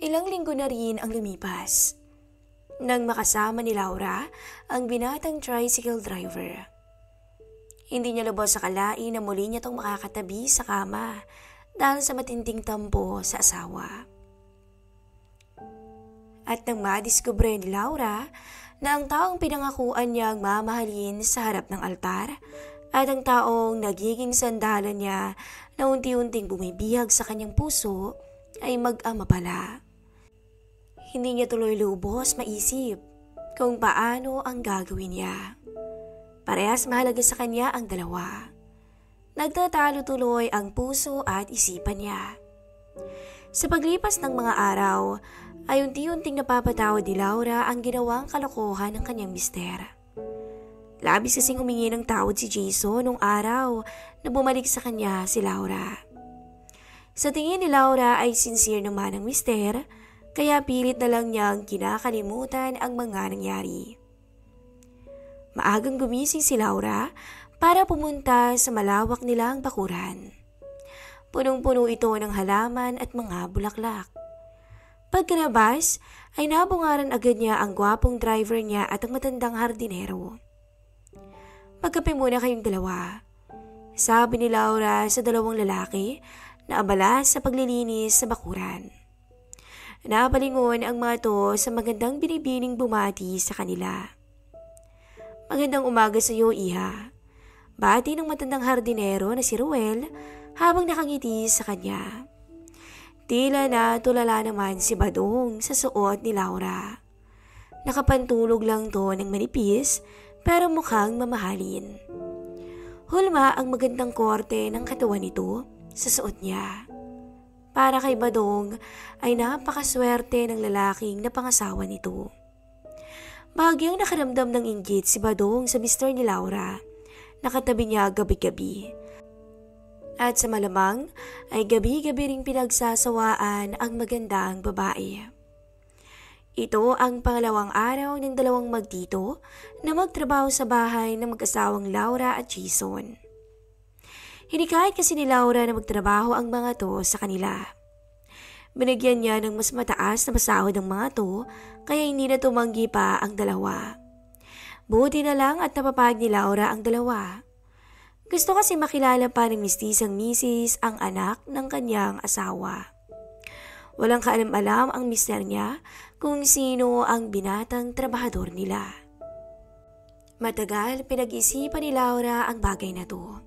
Ilang linggo na rin ang lumipas nang makasama ni Laura ang binatang tricycle driver. Hindi niya lubos sa kalain na muli niya itong makakatabi sa kama dahil sa matinding tampo sa asawa. At nang madiskubre ni Laura na ang taong pinangakuan niyang mamahalin sa harap ng altar at ang taong nagiging sandalan niya na unti-unting bumibihag sa kanyang puso ay mag-ama pala. Hindi niya tuloy lubos maisip kung paano ang gagawin niya. Parehas mahalaga sa kanya ang dalawa. Nagtatalo tuloy ang puso at isipan niya. Sa paglipas ng mga araw, ay unti-unting napapatawad ni Laura ang ginawang kalokohan ng kanyang mister. Labis kasing humingi ng tawad si Jason nung araw na bumalik sa kanya si Laura. Sa tingin ni Laura ay sincere naman ang mister, kaya pilit na lang niyang kinakalimutan ang mga nangyari. Maagang gumising si Laura para pumunta sa malawak nilang bakuran. Punong-puno ito ng halaman at mga bulaklak. Pagkalabas ay nabungaran agad niya ang gwapong driver niya at ang matandang hardinero. Magkape muna kayong dalawa, sabi ni Laura sa dalawang lalaki na abala sa paglilinis sa bakuran. Napalingon ang mga to sa magandang binibining bumati sa kanila. Magandang umaga sa iyo, Iha. Bati ng matandang hardinero na si Ruel habang nakangiti sa kanya. Tila na tulala naman si Badong sa suot ni Laura. Nakapantulog lang to ng manipis pero mukhang mamahalin. Hulma ang magandang korte ng katawan nito sa suot niya. Para kay Badong ay napakaswerte ng lalaking napangasawa nito. Bahagyang nakaramdam ng inggit si Badong sa mister ni Laura. Nakatabi niya gabi-gabi. At sa malamang ay gabi-gabi ring pinagsasawaan ang magandang babae. Ito ang pangalawang araw ng dalawang magtito na magtrabaho sa bahay ng mag-asawang Laura at Jason. Hinikayat kasi ni Laura na magtrabaho ang mga to sa kanila. Binigyan niya ng mas mataas na pasahod ang mga to kaya hindi na tumanggi pa ang dalawa. Buti na lang at napapayag ni Laura ang dalawa. Gusto kasi makilala pa ng mistisang misis ang anak ng kanyang asawa. Walang kaalam-alam ang mister niya kung sino ang binatang trabahador nila. Matagal pinag-isipan ni Laura ang bagay na to.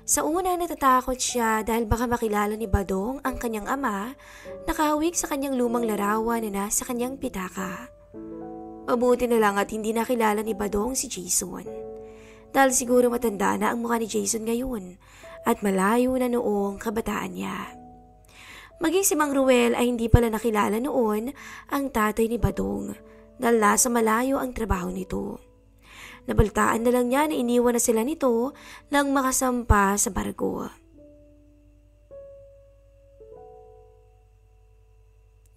Sa una natatakot siya dahil baka makilala ni Badong ang kanyang ama na kahawig sa kanyang lumang larawan na nasa kanyang pitaka. Mabuti na lang at hindi nakilala ni Badong si Jason. Dahil siguro matanda na ang mukha ni Jason ngayon at malayo na noong kabataan niya. Maging si Mang Ruel ay hindi pala nakilala noon ang tatay ni Badong dahil nasa malayo ang trabaho nito. Nabaltaan na lang niya na iniwan na sila nito nang makasampa sa barko.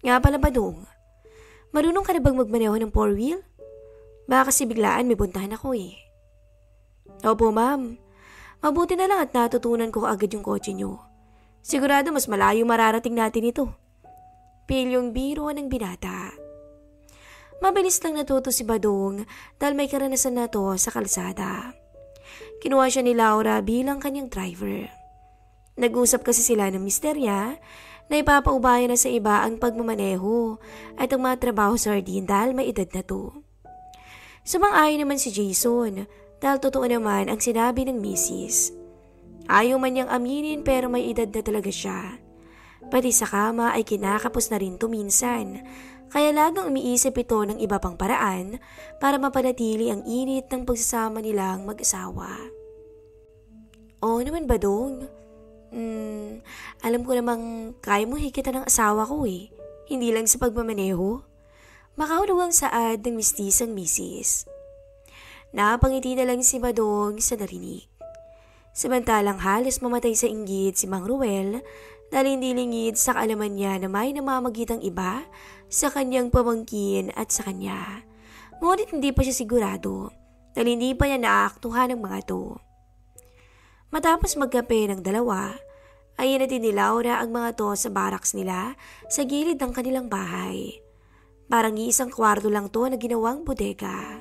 Nga pala Badong, marunong ka na bang magmaneho ng four-wheel? Baka kasi biglaan may puntahan ako eh. Opo ma'am, mabuti na lang at natutunan ko agad yung kotse nyo. Sigurado mas malayo mararating natin ito. Pilyong biro ng binata. Mabilis lang natuto si Badong dahil may karanasan na to sa kalsada. Kinuha siya ni Laura bilang kanyang driver. Nag-usap kasi sila ng mister niya na ipapaubayan na sa iba ang pagmamaneho at ang mga trabaho sa hardin dahil may edad na to. Sumang-ayon naman si Jason dahil totoo naman ang sinabi ng misis. Ayaw man niyang aminin pero may edad na talaga siya. Pati sa kama ay kinakapos na rin to minsan. Kaya lagang umiisip ito ng iba pang paraan para mapanatili ang init ng pagsasama nilang mag-asawa. Oo naman Badong. Alam ko namang kaya mo higita ng asawa ko eh. Hindi lang sa pagmamaneho. Makahulugang saad ng mistisang misis. Napangiti na lang si Badong sa narinig. Samantalang halos mamatay sa inggit si Mang Ruel dahil hindi lingid sa kaalaman niya na may namamagitang iba sa kanyang pamangkin at sa kanya. Ngunit hindi pa siya sigurado dahil hindi pa niya naaaktuhan ng mga to. Matapos magkape ng dalawa, ay hinatid ni Laura ang mga to sa barracks nila sa gilid ng kanilang bahay. Parang iisang kwarto lang to na ginawang bodega.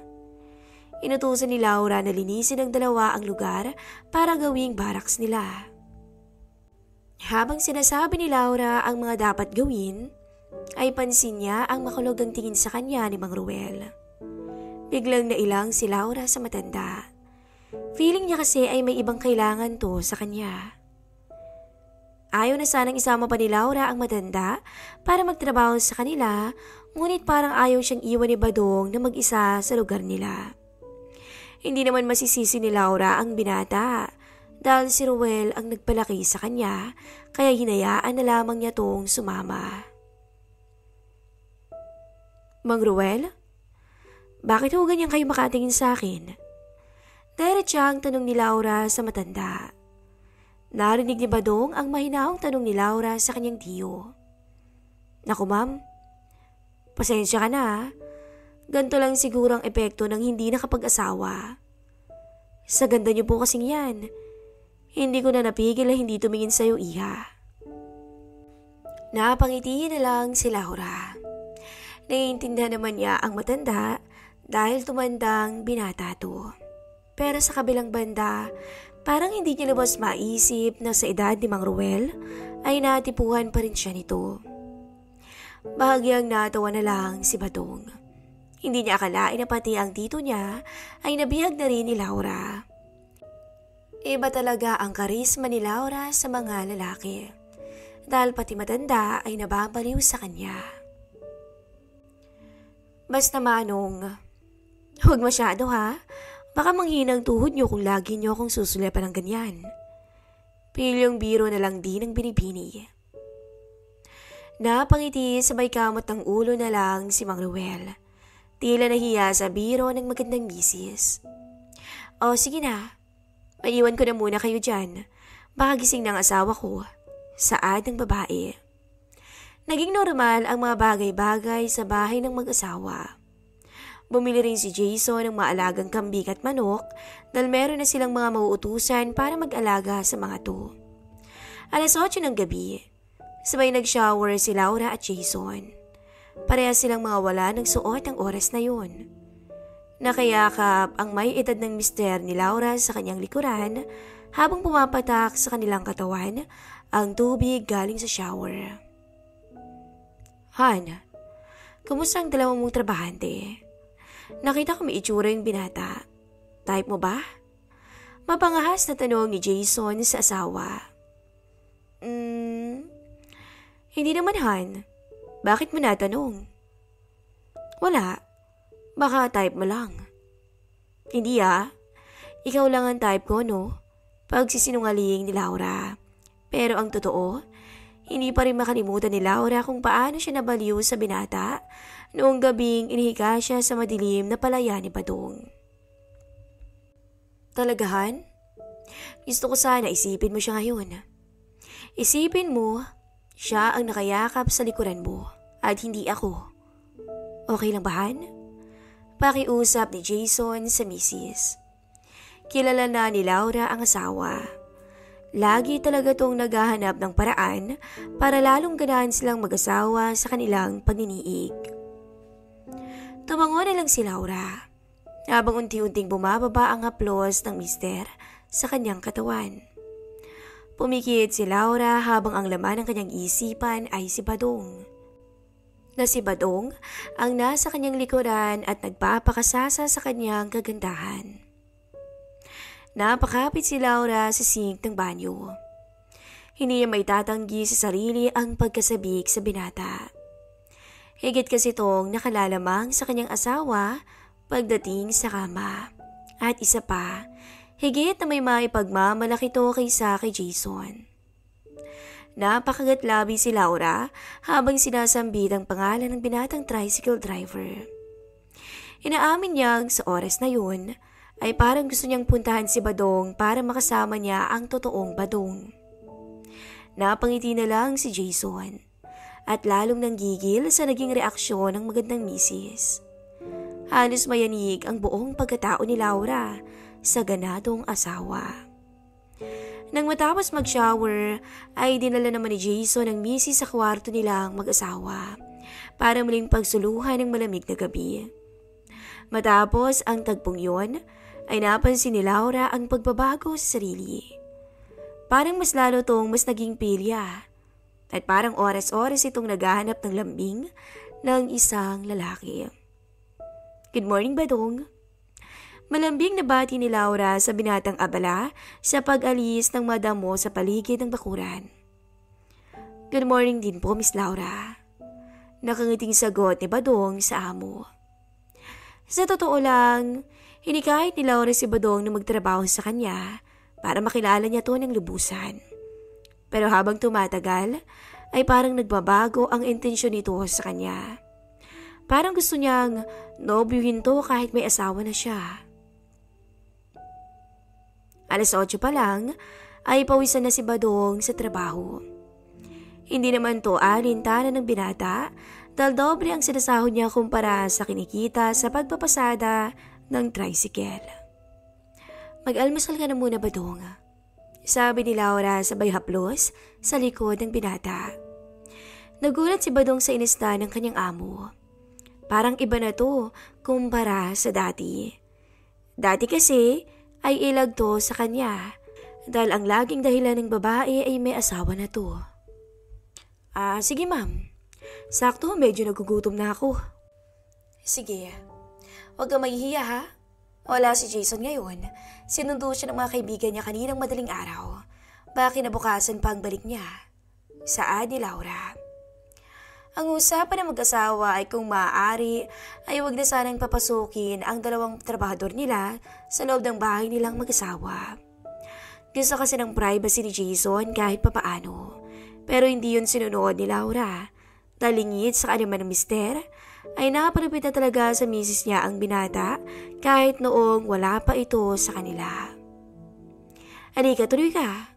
Inutusan ni Laura na linisin ng dalawa ang lugar para gawing barracks nila. Habang sinasabi ni Laura ang mga dapat gawin, ay pansin niya ang makulog ang tingin sa kanya ni Mang Ruel. Biglang nailang si Laura sa matanda. Feeling niya kasi ay may ibang kailangan to sa kanya. Ayaw na sanang isama pa ni Laura ang matanda para magtrabaho sa kanila, ngunit parang ayaw siyang iwan ni Badong na mag-isa sa lugar nila. Hindi naman masisisi ni Laura ang binata dahil si Ruel ang nagpalaki sa kanya, kaya hinayaan na lamang niya tong sumama. Mang Ruel, bakit ho ganyan kayo makatingin sa akin? Diretsang tanong ni Laura sa matanda. Narinig ni Badong ang mahinahong tanong ni Laura sa kanyang tiyo. Naku ma'am, pasensya ka na ha. Ganito lang siguro ang epekto ng hindi nakapag-asawa. Sa ganda niyo po kasing yan, hindi ko na napigil na hindi tumingin sa'yo, iha. Napangiti na lang si Laura. Naiintindihan naman niya ang matanda dahil tumandang binata to. Pero sa kabilang banda, parang hindi niya lubos maisip na sa edad ni Mang Ruel ay natipuhan pa rin siya nito. Bahagyang natawa na lang si Badong. Hindi niya akalain na pati ang tito niya ay nabihag na rin ni Laura. Iba talaga ang karisma ni Laura sa mga lalaki dahil pati matanda ay nababaliw sa kanya. Basta Manong, huwag masyado ha. Baka manghinang tuhod niyo kung lagi niyo akong susulepan ng ganyan. Pilyong biro na lang din ang binibini. Napangiti sabay kamot ng ulo na lang si Mang Ruel. Tila nahiya sa biro ng magandang misis. O sige na, maiwan ko na muna kayo dyan. Baka gising ng asawa ko. Saad ng babae. Naging normal ang mga bagay-bagay sa bahay ng mag-asawa. Bumili rin si Jason ng maalagang kambing at manok dahil meron na silang mga mauutusan para mag-alaga sa mga to. Alas 8 ng gabi, sabay nag-shower si Laura at Jason. Parehas silang mga wala ng suot ang oras na yun. Nakayakap ang may edad ng mister ni Laura sa kanyang likuran habang pumapatak sa kanilang katawan ang tubig galing sa shower. Han, kumusta ang dalawang mong trabahante? Nakita ko may itsura yung binata. Type mo ba? Mapangahas na tanong ni Jason sa asawa. Hindi naman Han. Bakit mo natanong? Wala. Baka type mo lang. Hindi Ikaw lang ang type ko, no? Pagsisinungaling ni Laura. Pero ang totoo, hindi pa rin makalimutan ni Laura kung paano siya nabaliw sa binata noong gabing inihiga siya sa madilim na palaya ni Badong. Talagahan? Gusto ko sana isipin mo siya ngayon. Isipin mo, siya ang nakayakap sa likuran mo at hindi ako. Okay lang ba, Han? Pakiusap ni Jason sa misis. Kilala na ni Laura ang asawa. Lagi talaga tong naghahanap ng paraan para lalong ganahan silang mag-asawa sa kanilang paniniig. Tumango na lang si Laura habang unti-unting bumababa ang haplos ng mister sa kanyang katawan. Pumikit si Laura habang ang laman ng kanyang isipan ay si Badong. Na si Badong ang nasa kanyang likuran at nagpapakasasa sa kanyang kagandahan. Napakapit si Laura sa sink ng banyo. Hindi niya may tatanggi sa sarili ang pagkasabik sa binata. Higit kasi itong nakalalamang sa kanyang asawa pagdating sa kama. At isa pa, higit na may maipagmamalaki ito kaysa kay Jason. Napakagatlabi si Laura habang sinasambit ang pangalan ng binatang tricycle driver. Inaamin niyang sa oras na yun, ay parang gusto niyang puntahan si Badong para makasama niya ang totoong Badong. Napangiti na lang si Jason at lalong nanggigil sa naging reaksyon ng magandang misis. Halos mayanig ang buong pagkatao ni Laura sa ganadong asawa. Nang matapos mag-shower, ay dinala naman ni Jason ang misis sa kwarto nilang mag-asawa para muling pagsuluhan ng malamig na gabi. Matapos ang tagpong yun, ay napansin ni Laura ang pagbabago sa sarili. Parang mas lalo tong mas naging pilya at parang oras-oras itong naghahanap ng lambing ng isang lalaki. Good morning, Badong. Malambing na bati ni Laura sa binatang abala sa pag-alis ng madamo sa paligid ng bakuran. Good morning din po, Miss Laura. Nakangiting sagot ni Badong sa amo. Sa totoo lang, hinikahit ni Laura si Badong na magtrabaho sa kanya para makilala niya to ng lubusan. Pero habang tumatagal, ay parang nagbabago ang intensyon nito sa kanya. Parang gusto niyang nobyuhin to kahit may asawa na siya. Alas 8 pa lang ay pawisan na si Badong sa trabaho. Hindi naman to alintana ng binata dahil doble ang sinasahod niya kumpara sa kinikita sa pagpapasada ng tricycle. Mag-almusal ka na muna, Badong, sabi ni Laura sabay haplos sa likod ng binata. Nagulat si Badong sa inista ng kanyang amo. Parang iba na to kumpara sa dati. Dati kasi ay ilag to sa kanya dahil ang laging dahilan ng babae ay may asawa na to. Sige ma'am. Sakto, medyo nagugutom na ako. Sige, huwag kang mahihiya ha. Wala si Jason ngayon. Sinundo siya ng mga kaibigan niya kaninang madaling araw. Baka kinabukasan pa ang balik niya. Saad ni Laura. Ang usapan ng mag-asawa ay kung maaari ay huwag na sanang papasukin ang dalawang trabahador nila sa loob ng bahay nilang mag-asawa. Gusto kasi ng privacy ni Jason kahit papaano. Pero hindi yun sinunod ni Laura. Talingid sa kaniman ng mister ay nakapalupit na talaga sa misis niya ang binata kahit noong wala pa ito sa kanila. Halika, tuloy ka.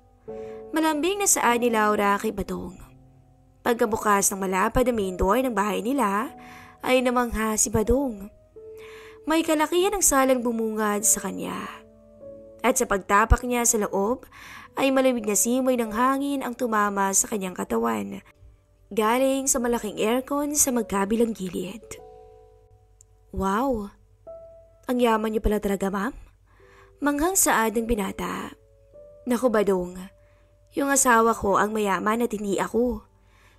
Malambing na saad ni Laura kay Badong. Pagkabukas ng malapad na main door ng bahay nila, ay namangha si Badong. May kalakihan ng salang bumungad sa kanya. At sa pagtapak niya sa loob, ay malamig na simoy ng hangin ang tumama sa kanyang katawan, galing sa malaking aircon sa magkabilang gilid. Wow! Ang yaman niyo pala talaga, ma'am? Manghang saad ng binata. Naku, Badong, yung asawa ko ang mayaman at hindi ako.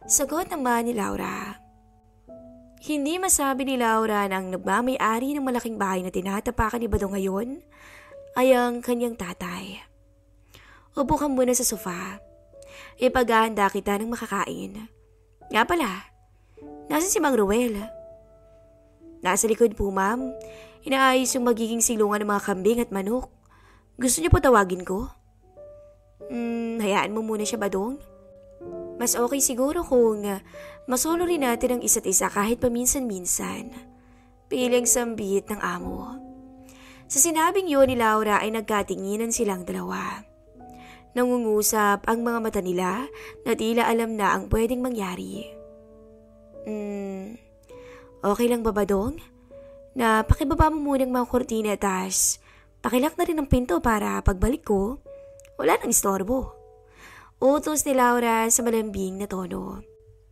Sagot naman ni Laura. Hindi masabi ni Laura na ang nagmamay-ari ng malaking bahay na tinatapakan ni Badong ngayon ay ang kanyang tatay. Upo ka muna sa sofa. Ipaghahanda kita ng makakain. Nga pala, nasa si Mang Ruel? Nasa likod po, ma'am. Inaayos yung magiging silungan ng mga kambing at manok. Gusto niyo po tawagin ko? Hayaan mo muna siya, Badong. Mas okay siguro kung masolo rin natin ang isa't isa kahit paminsan-minsan. Piling sambit ng amo. Sa sinabing yun ni Laura ay nagkatinginan silang dalawa. Nangungusap ang mga mata nila na tila alam na ang pwedeng mangyari. Okay lang ba, Badong? Na pakibaba mo munang mga kortina tas pakilak na rin ang pinto para pagbalik ko, wala nang istorbo. Utos ni Laura sa malambing na tono.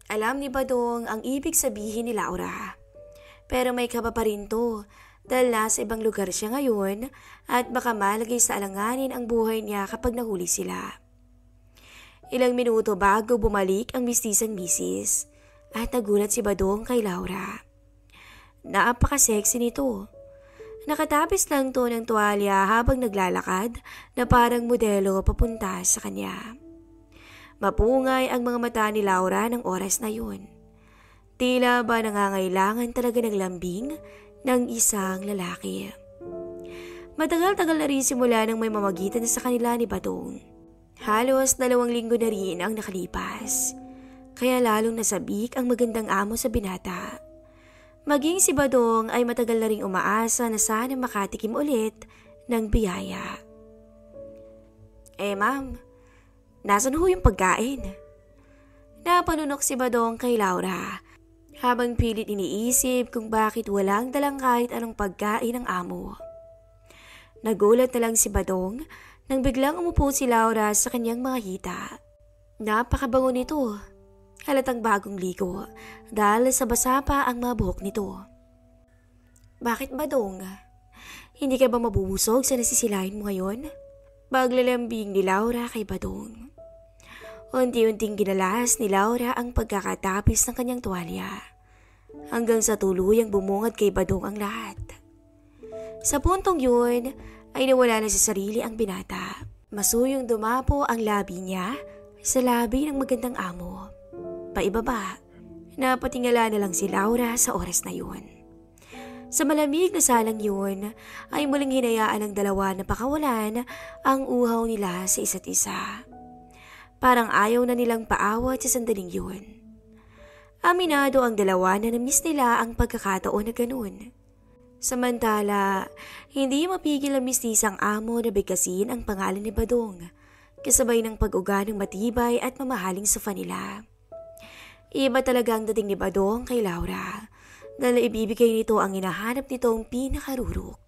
Alam ni Badong ang ibig sabihin ni Laura. Pero may kaba pa rin to dahil nasa ibang lugar siya ngayon at baka malagay sa alanganin ang buhay niya kapag nahuli sila. Ilang minuto bago bumalik ang mistisang misis at nagulat si Badong kay Laura. Napaka-sexy nito. Nakatapis lang to ng tuwalya habang naglalakad na parang modelo papunta sa kanya. Mapungay ang mga mata ni Laura ng oras na yun. Tila ba nangangailangan talaga ng lambing ng isang lalaki. Matagal-tagal na rin simula nang may mamagitan sa kanila ni Badong. Halos 2 linggo na rin ang nakalipas. Kaya lalong nasabik ang magandang amo sa binata. Maging si Badong ay matagal na ring umaasa na sana makatikim ulit ng biyaya. Ma'am, nasan ho yung pagkain? Napanunok si Badong kay Laura habang pilit iniisip kung bakit walang dalang kahit anong pagkain ng amo. Nagulat na lang si Badong nang biglang umupo si Laura sa kanyang mga hita. Napakabango nito. Halatang bagong ligo dahil sa basa pa ang mga buhok nito. Bakit Badong? Hindi ka ba mabubusog sa nasisilahin mo ngayon? Paglalambing ni Laura kay Badong. Unti-unting ginalas ni Laura ang pagkakatapis ng kanyang tuwalya. Hanggang sa tuluyang bumungad kay Badong ang lahat. Sa puntong yun ay nawala na sa sarili ang binata. Masuyong dumapo ang labi niya sa labi ng magandang amo. Paibaba, napatingala na lang si Laura sa oras na yun. Sa malamig na salang yun ay muling hinayaan ng dalawa na pakawalan ang uhaw nila sa isa't isa. Parang ayaw na nilang paawat sa sandaling yun. Aminado ang dalawa na namiss nila ang pagkakataon na ganun. Samantala, hindi mapigil ang mistisang amo na bigkasin ang pangalan ni Badong, kasabay ng pag-uga ng matibay at mamahaling sofa nila. Iba talaga ang dating ni Badong kay Laura, dahil ibibigay nito ang hinahanap nitong pinakarurok.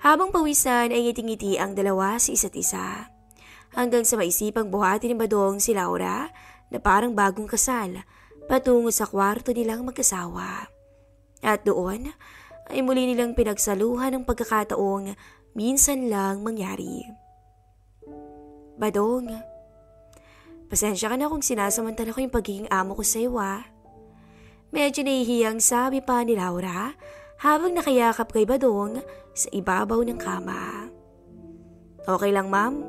Habang pawisan ay ngiti-ngiti ang dalawa sa isa't isa, hanggang sa maisipang buhati ni Badong si Laura na parang bagong kasal, patungo sa kwarto nilang mag-asawa. At doon ay muli nilang pinagsaluhan ng pagkakataong minsan lang mangyari. Badong, pasensya ka na kung sinasamantala ko yung pagiging amo ko sa iyo Medyo nahihiyang sabi pa ni Laura habang nakayakap kay Badong sa ibabaw ng kama. Okay lang ma'am,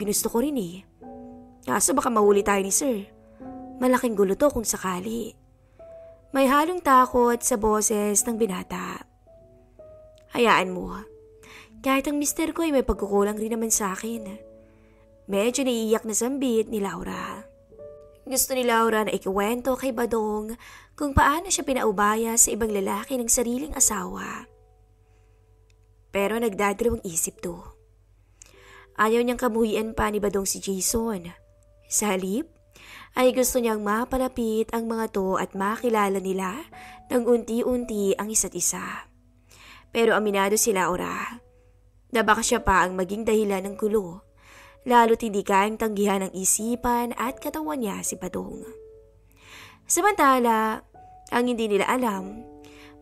ginusto ko rin Kaso baka mahuli tayo ni sir. Malaking gulo to kung sakali. May halong takot sa boses ng binata. Hayaan mo. Kahit ang mister ko ay may pagkukulang rin naman sa akin. Medyo naiiyak na sambit ni Laura. Gusto ni Laura na ikiwento kay Badong kung paano siya pinaubaya sa ibang lalaki ng sariling asawa. Pero nagdadalawang isip to. Ayaw niyang kamuhian pa ni Badong si Jason. Sa halip, ay gusto niyang mapalapit ang mga to at makilala nila ng unti-unti ang isa't isa. Pero aminado si Laura na baka siya pa ang maging dahilan ng gulo. Lalo't hindi kayang tanggihan ng isipan at katawan niya si Badong. Samantala, ang hindi nila alam,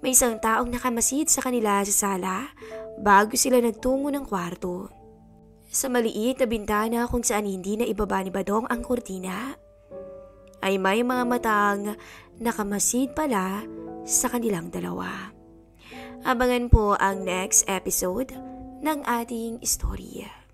may isang taong nakamasid sa kanila sa sala bago sila nagtungo ng kwarto. Sa maliit na bintana kung saan hindi na ibaba ni Badong ang kurtina, ay may mga matang nakamasid pala sa kanilang dalawa. Abangan po ang next episode ng ating istorya.